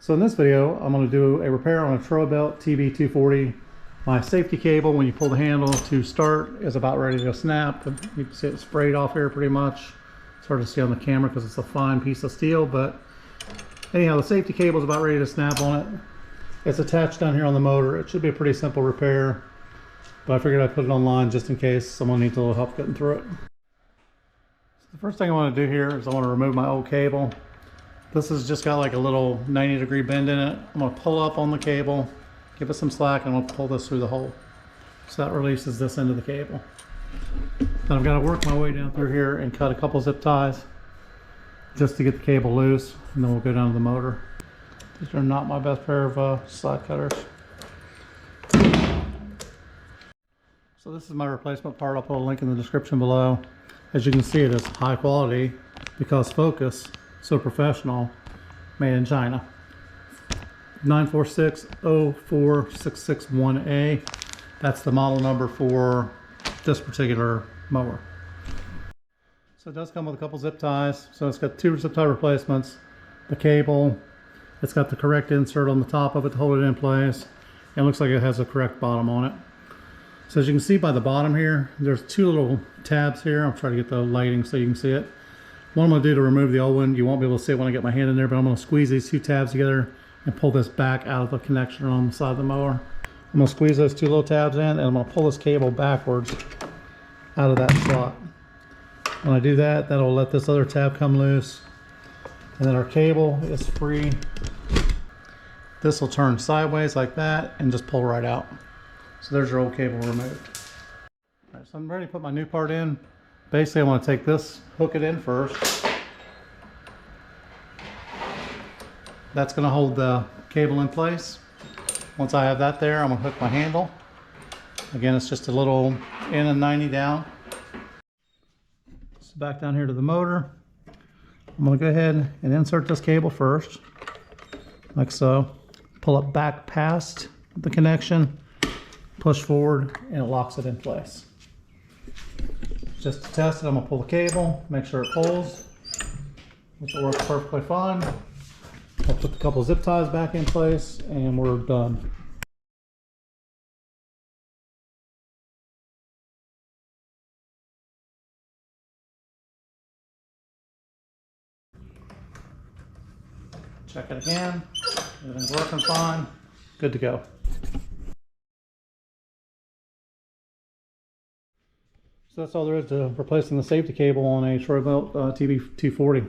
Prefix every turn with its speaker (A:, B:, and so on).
A: So in this video, I'm going to do a repair on a Troy Bilt TB240. My safety cable, when you pull the handle to start, is about ready to snap. You can see it sprayed off here pretty much. It's hard to see on the camera because it's a fine piece of steel, but anyhow, the safety cable is about ready to snap on it. It's attached down here on the motor. It should be a pretty simple repair, but I figured I'd put it online just in case someone needs a little help getting through it. So the first thing I want to do here is I want to remove my old cable. This has just got like a little 90-degree bend in it. I'm going to pull up on the cable, give it some slack, and I'm going to pull this through the hole. So that releases this end of the cable. Then I've got to work my way down through here and cut a couple zip ties just to get the cable loose, and then we'll go down to the motor. These are not my best pair of slide cutters. So this is my replacement part. I'll put a link in the description below. As you can see, it is high quality because Focus, so professional, made in China. 946-04661A. That's the model number for this particular mower. So it does come with a couple zip ties. So it's got two zip tie replacements, the cable, it's got the correct insert on the top of it to hold it in place. It looks like it has a correct bottom on it. So as you can see by the bottom here, there's two little tabs here. I'll try to get the lighting so you can see it. What I'm going to do to remove the old one, you won't be able to see it when I get my hand in there, but I'm going to squeeze these two tabs together and pull this back out of the connection on the side of the mower. I'm going to squeeze those two little tabs in, and I'm going to pull this cable backwards out of that slot. When I do that, that'll let this other tab come loose, and then our cable is free. This will turn sideways like that and just pull right out. So there's your old cable removed. All right, so I'm ready to put my new part in. Basically, I want to take this, hook it in first. That's going to hold the cable in place. Once I have that there, I'm going to hook my handle. Again, it's just a little in and 90 down. So back down here to the motor. I'm going to go ahead and insert this cable first, like so. Pull it back past the connection, push forward, and it locks it in place. Just to test it, I'm going to pull the cable, make sure it pulls, which works perfectly fine. I'll put a couple zip ties back in place, and we're done. Check it again. Everything's working fine. Good to go. So that's all there is to replacing the safety cable on a Troy Bilt TB240.